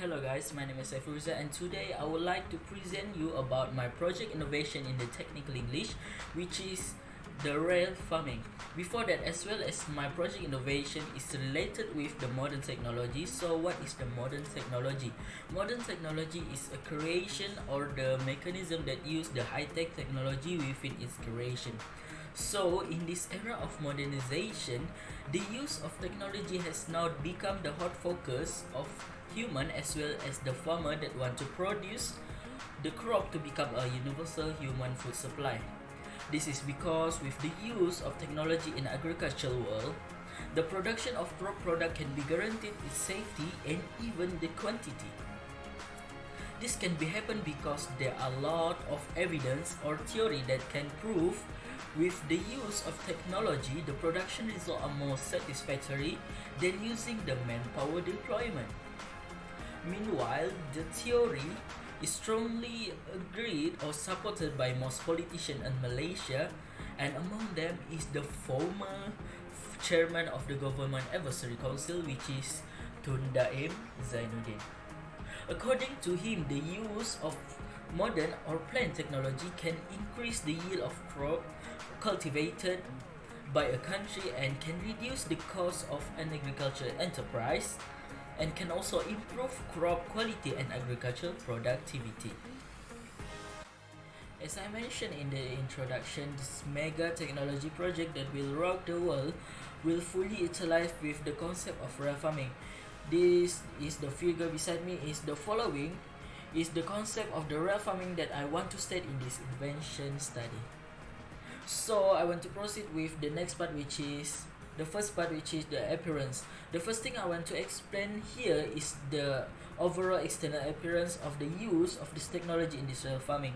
Hello guys, my name is Saifuza and today I would like to present you about my project innovation in the technical English, which is the rail farming. Before that, as well as my project innovation is related with the modern technology. So what is the modern technology? Modern technology is a creation or the mechanism that use the high-tech technology within its creation. So in this era of modernization, the use of technology has now become the hot focus of human as well as the farmer that want to produce the crop to become a universal human food supply. This is because with the use of technology in agricultural world, the production of crop product can be guaranteed its safety and even the quantity. This can be happen because there are a lot of evidence or theory that can prove with the use of technology the production results are more satisfactory than using the manpower deployment. Meanwhile, the theory is strongly agreed or supported by most politicians in Malaysia, and among them is the former chairman of the Government Advisory Council, which is Tun Daim Zainuddin. According to him, the use of modern or plant technology can increase the yield of crop cultivated by a country and can reduce the cost of an agricultural enterprise and can also improve crop quality and agricultural productivity. As I mentioned in the introduction, this mega technology project that will rock the world will fully utilize with the concept of rail farming. This is the figure beside me is the following is the concept of the rail farming that I want to state in this invention study. So I want to proceed with the next part, which is the first part, which is the appearance. The first thing I want to explain here is the overall external appearance of the use of this technology in this rail farming.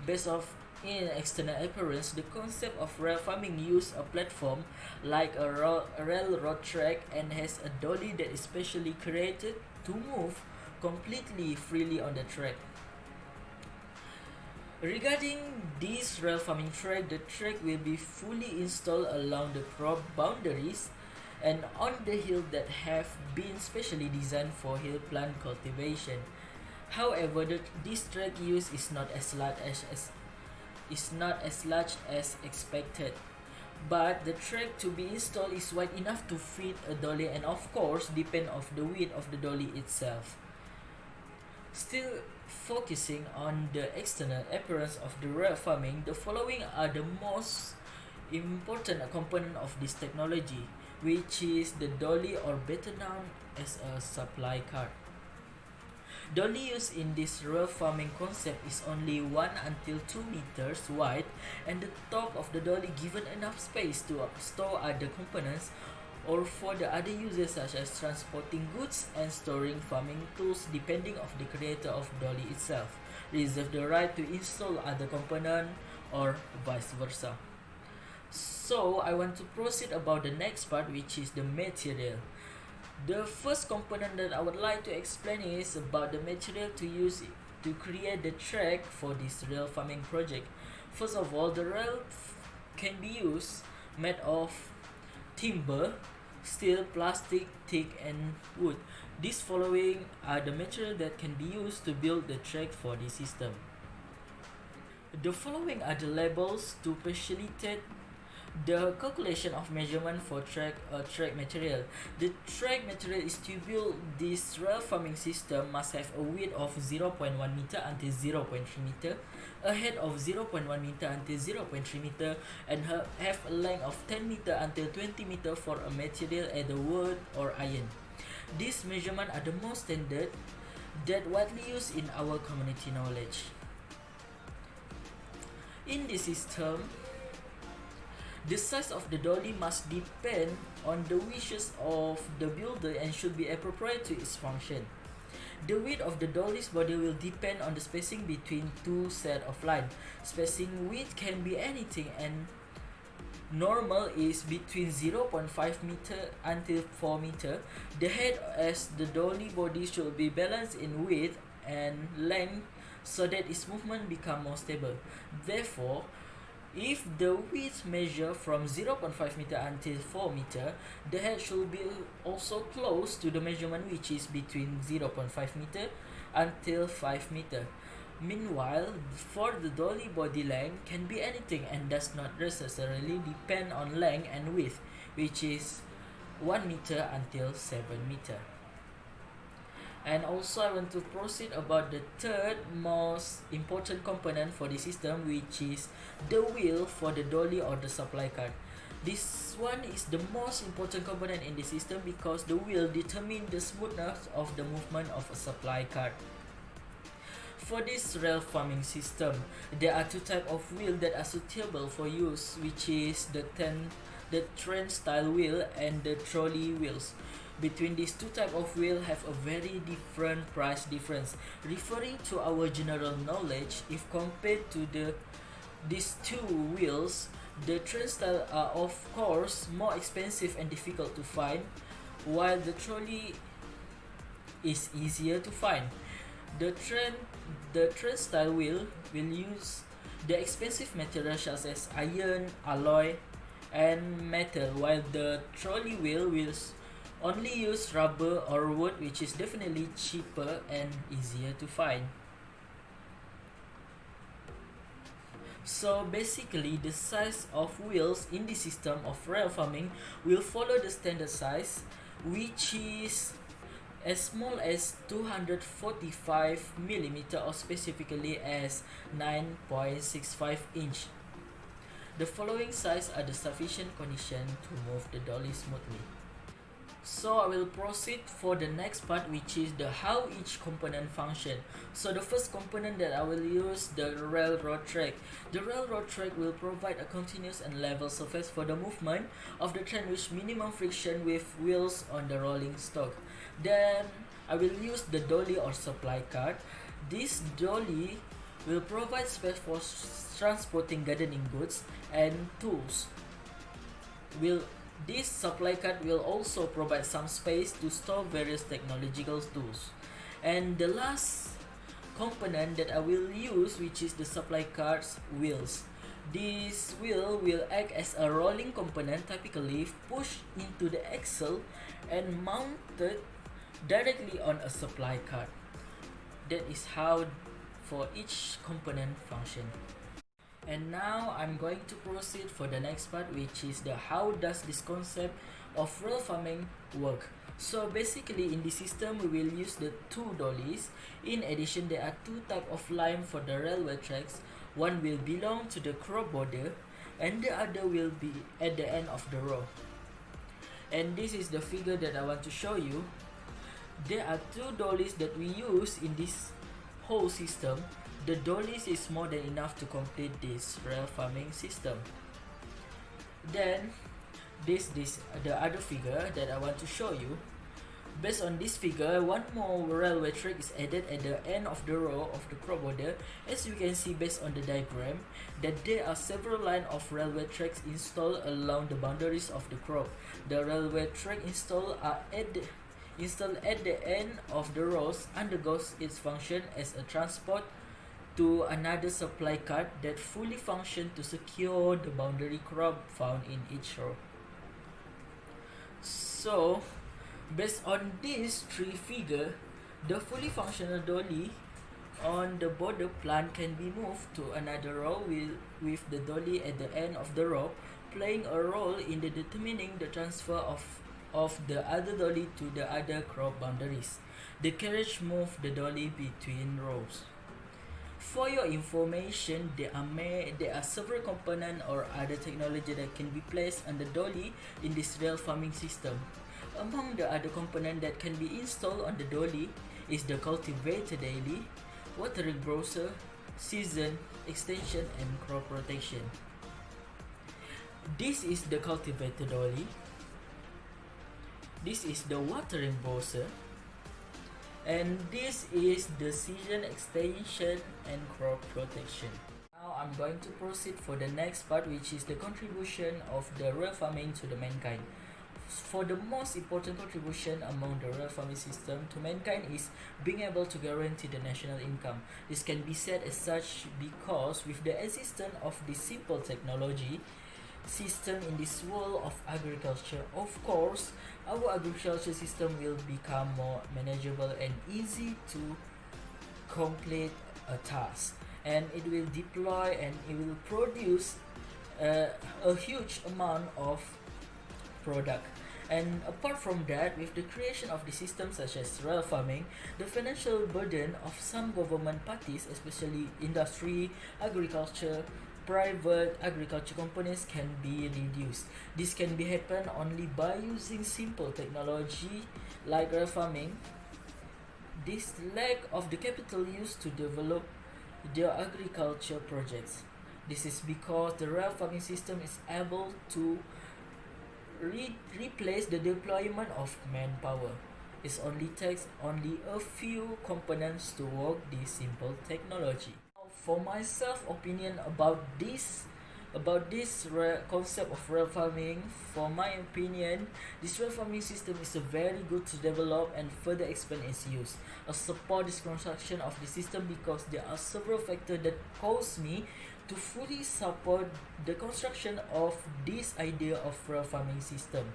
Based off in external appearance, the concept of rail farming use a platform like a railroad track and has a dolly that is specially created to move completely freely on the track. Regarding this rail farming track, the track will be fully installed along the crop boundaries and on the hill that have been specially designed for hill plant cultivation. However, this track use is not as large as expected, but the track to be installed is wide enough to fit a dolly and of course depend of the width of the dolly itself. Still focusing on the external appearance of the rail farming, the following are the most important component of this technology, which is the dolly, or better known as a supply cart. Dolly used in this rail farming concept is only 1 until 2 meters wide, and the top of the dolly given enough space to store other components or for the other uses such as transporting goods and storing farming tools depending of the creator of dolly itself. Reserve the right to install other component or vice versa. So I want to proceed about the next part, which is the material. The first component that I would like to explain is about the material to use to create the track for this rail farming project. First of all, the rail can be used made of timber, steel, plastic, teak, and wood. These following are the material that can be used to build the track for the system. The following are the labels to facilitate the calculation of measurement for track material. The track material is to build this rail farming system must have a width of 0.1 meter until 0.3 meter, a height of 0.1 meter until 0.3 meter, and have a length of 10 meter until 20 meter for a material either wood or iron. These measurements are the most standard that widely used in our community knowledge. In this system, the size of the dolly must depend on the wishes of the builder and should be appropriate to its function. The width of the dolly's body will depend on the spacing between two sets of lines. Spacing width can be anything, and normal is between 0.5 meter until 4 meter. The head as the dolly body should be balanced in width and length so that its movement become more stable. Therefore, If the width measure from 0.5 meter until 4 meter, the head should be also close to the measurement, which is between 0.5 meter until 5 meter. Meanwhile, for the dolly body length can be anything and does not necessarily depend on length and width, which is 1 meter until 7 meter. And also I want to proceed about the third most important component for the system, which is the wheel for the dolly or the supply cart. This one is the most important component in the system because the wheel determines the smoothness of the movement of a supply cart. For this rail farming system, there are two types of wheels that are suitable for use, which is the train style wheel and the trolley wheels. Between these two types of wheel have a very different price difference. Referring to our general knowledge, if compared to these two wheels, the train style are of course more expensive and difficult to find, while the trolley is easier to find. The train style wheel will use the expensive materials such as iron, alloy, and metal, while the trolley wheel will only use rubber or wood, which is definitely cheaper and easier to find. So basically, the size of wheels in the system of rail farming will follow the standard size, which is as small as 245 millimeter or specifically as 9.65 inch. The following size are the sufficient condition to move the dolly smoothly. So I will proceed for the next part, which is the how each component function. So the first component that I will use, the railroad track. The railroad track will provide a continuous and level surface for the movement of the train with minimum friction with wheels on the rolling stock. Then I will use the dolly or supply cart. This dolly will provide space for transporting gardening goods and tools. This supply cart will also provide some space to store various technological tools. And the last component that I will use, which is the supply cart's wheels. This wheel will act as a rolling component, typically pushed into the axle and mounted directly on a supply cart. That is how for each component function. And now I'm going to proceed for the next part, which is the how does this concept of rail farming work. So basically in the system we will use the two dollies. In addition, there are two types of line for the railway tracks. One will belong to the crop border and the other will be at the end of the row. And this is the figure that I want to show you. There are two dollies that we use in this whole system. The dollies is more than enough to complete this rail farming system. Then the other figure that I want to show you. Based on this figure, one more railway track is added at the end of the row of the crop border. As you can see based on the diagram, that there are several lines of railway tracks installed along the boundaries of the crop. The railway track installed at the end of the rows undergoes its function as a transport to another supply cart that fully function to secure the boundary crop found in each row. So based on these three figures, the fully functional dolly on the border plant can be moved to another row with the dolly at the end of the row playing a role in determining the transfer of the other dolly to the other crop boundaries. The carriage moves the dolly between rows. For your information, there are several components or other technology that can be placed on the dolly in this rail farming system. Among the other components that can be installed on the dolly is the cultivator daily, watering browser, season, extension, and crop rotation. This is the cultivator dolly. This is the watering browser. And this is the season, extension, and crop protection. Now I'm going to proceed for the next part, which is the contribution of the rail farming to the mankind. for the most important contribution among the real farming system to mankind is being able to guarantee the national income. This can be said as such because with the existence of this simple technology system in this world of agriculture, of course, our agriculture system will become more manageable and easy to complete a task, and it will deploy and it will produce a huge amount of product. And apart from that, with the creation of the systems such as real farming, the financial burden of some government parties, especially industry, agriculture, private agriculture companies, can be reduced. This can be happen only by using simple technology like real farming. This lack of the capital used to develop their agriculture projects. This is because the real farming system is able to replace the deployment of manpower. It only takes only a few components to work this simple technology. For myself opinion about this concept of real farming, for my opinion, this real farming system is a very good to develop and further expand its use. I support this construction of the system because there are several factors that cause me to fully support the construction of this idea of real farming system.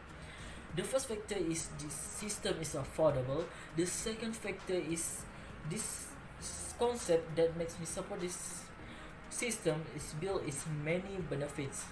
The first factor is this system is affordable. The second factor is this concept that makes me support this system is built its many benefits.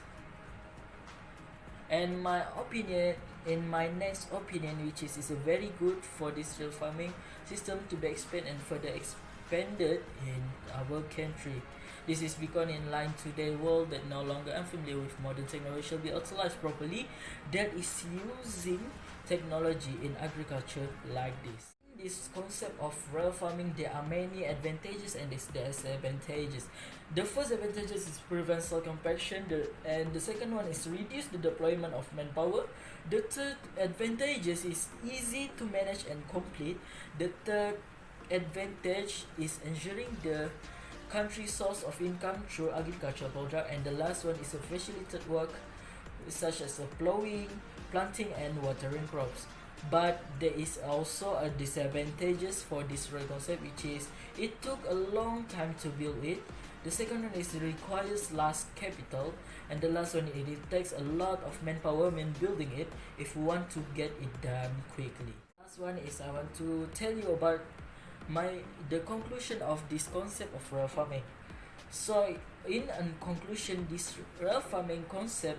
And my opinion, in my next opinion, which is a very good for this real farming system to be expanded and further expanded in our country. This is because in line today world that no longer unfamiliar with modern technology shall be utilized properly, that is using technology in agriculture like this. In this concept of real farming, there are many advantages and disadvantages. The first advantage is prevent soil compaction, and the second one is reduce the deployment of manpower. The third advantage is easy to manage and complete. The third advantage is ensuring the country's source of income through agricultural product, and the last one is a facilitated work such as plowing, planting and watering crops. But there is also a disadvantages for this real concept, which is it took a long time to build it. The second one is it requires large capital, and the last one it takes a lot of manpower when building it if you want to get it done quickly. Last one is I want to tell you about the conclusion of this concept of real farming. So in conclusion, this real farming concept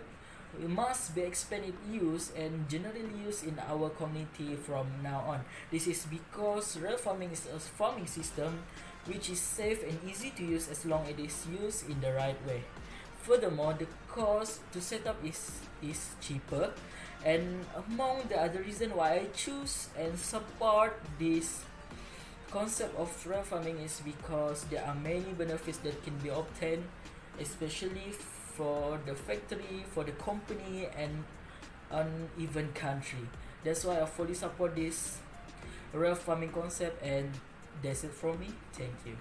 must be expanded use and generally used in our community from now on. This is because real farming is a farming system which is safe and easy to use as long as it is used in the right way. Furthermore, the cost to set up is cheaper, and among the other reason why I choose and support this concept of real farming is because there are many benefits that can be obtained, especially for the factory, for the company, and even country. That's why I fully support this real farming concept, and that's it from me. Thank you.